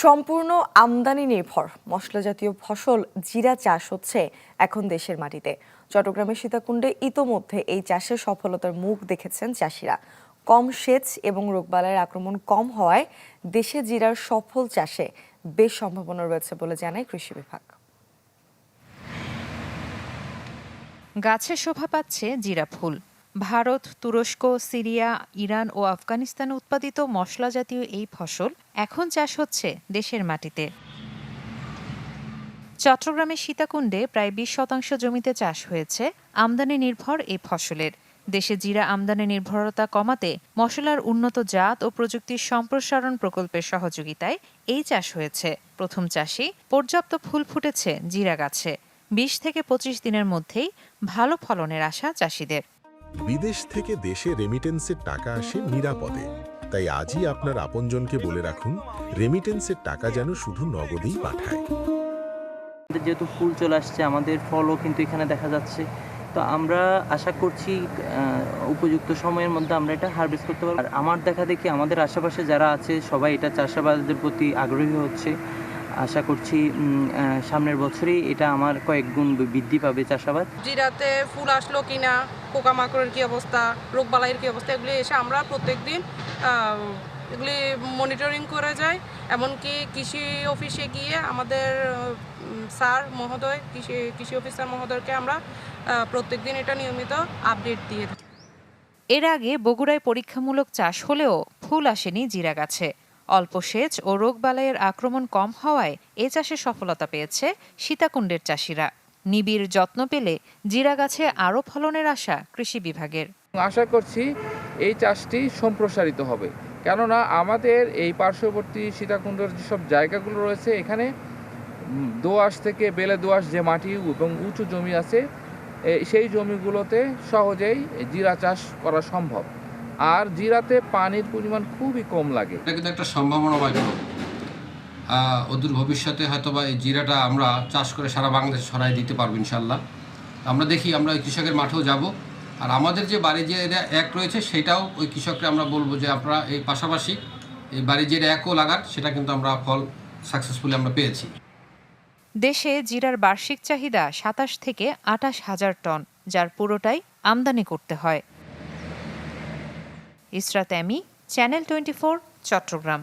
সম্পূর্ণ আমদানি নির্ভর মশলা জাতীয় ফসল জিরা চাষ হচ্ছে এখন দেশের মাটিতে। চট্টগ্রামের সীতাকুণ্ডে ইতোমধ্যে এই চাষের সফলতার মুখ দেখেছেন চাষিরা। কম সেচ এবং রোগবালাইয়ের আক্রমণ কম হওয়ায় দেশে জিরার সফল চাষে বেশ সম্ভাবনা রয়েছে বলে জানায় কৃষি বিভাগ। গাছে শোভা পাচ্ছে জিরা ফুল। ভারত, তুরস্ক, সিরিয়া, ইরান ও আফগানিস্তানে উৎপাদিত মশলা জাতীয় এই ফসল এখন চাষ হচ্ছে দেশের মাটিতে। চট্টগ্রামের সীতাকুণ্ডে প্রায় 20% জমিতে চাষ হয়েছে আমদানি নির্ভর এই ফসলের। দেশে জিরা আমদানি নির্ভরতা কমাতে মশলার উন্নত জাত ও প্রযুক্তির সম্প্রসারণ প্রকল্পের সহযোগিতায় এই চাষ হয়েছে। প্রথম চাষে পর্যাপ্ত ফুল ফুটেছে জিরা গাছে। 20 থেকে 25 দিনের মধ্যেই ভালো ফলনের আশা চাষিদের। বিদেশ থেকে দেশে রেমিটেন্সের টাকা আসে নিরাপদে। তাই আজই আপনার আপনজনকে বলে রাখুন, রেমিটেন্সের টাকা যেন শুধু নগদেই পাঠায়। যেহেতু ফুল চলে আসছে, আমাদের ফলও কিন্তু এখানে দেখা যাচ্ছে, তো আমরা আশা করছি উপযুক্ত সময়ের মধ্যে আমরা এটা হারভেস্ট করতে পারবো। আর আমার দেখা দেখি আমাদের আশেপাশে যারা আছে সবাই এটা চাষাবাদের প্রতি আগ্রহী হচ্ছে। আশা করছি সামনের বছরই এটা আমার কয়েক গুণ বৃদ্ধি পাবে চাষাবাদ। জিরাতে ফুল আসলো কিনা, পোকামাকড়ের কি অবস্থা, রোগবালাইয়ের কি অবস্থা, এগুলি এসে আমরা প্রত্যেকদিন এগুলি মনিটরিং করে যাই। এমনকি কৃষি অফিসে গিয়ে আমাদের স্যার মহোদয়, কৃষি অফিসার মহোদয়কে আমরা প্রত্যেকদিন এটা নিয়মিত আপডেট দিয়ে থাকি। এর আগে বগুড়ায় পরীক্ষামূলক চাষ হলেও ফুল আসেনি জিরা গাছে। অল্প সেচ ও রোগবালাইয়ের আক্রমণ কম হওয়ায় এ চাষে সফলতা পেয়েছে সীতাকুণ্ডের চাষিরা। নিবিড় যত্ন পেলে জিরা গাছে আরও ফলনের আশা কৃষি বিভাগের। আশা করছি এই চাষটি সম্প্রসারিত হবে, কেননা আমাদের এই পার্শ্ববর্তী সীতাকুণ্ডের যেসব জায়গাগুলো রয়েছে এখানে দোআঁশ থেকে বেলে দোআঁশ যে মাটি এবং উঁচু জমি আছে, সেই জমিগুলোতে সহজেই জিরা চাষ করা সম্ভব। আর জিরাতে পানির পরিমাণ খুবই কম লাগে। এটা কিন্তু একটা সম্ভাবনাময় গ্রহ। অদূর ভবিষ্যতে হয়তোবা এই জিরাটা আমরা চাষ করে সারা বাংলাদেশে ছড়াই দিতে পারবো ইনশাল্লাহ। আমরা দেখি, আমরা ওই কৃষকের মাঠেও যাব। আর আমাদের যে বাড়ি যে এরিয়া এক রয়েছে সেটাও ওই কৃষককে আমরা বলবো যে আপনারা এই পাশাপাশি এই বাড়ি যে একও লাগান, সেটা কিন্তু আমরা ফল সাকসেসফুলি আমরা পেয়েছি। দেশে জিরার বার্ষিক চাহিদা 27 থেকে 28 হাজার টন, যার পুরোটাই আমদানি করতে হয়। ইসরাত এমি, চ্যানেল 24, চট্টগ্রাম।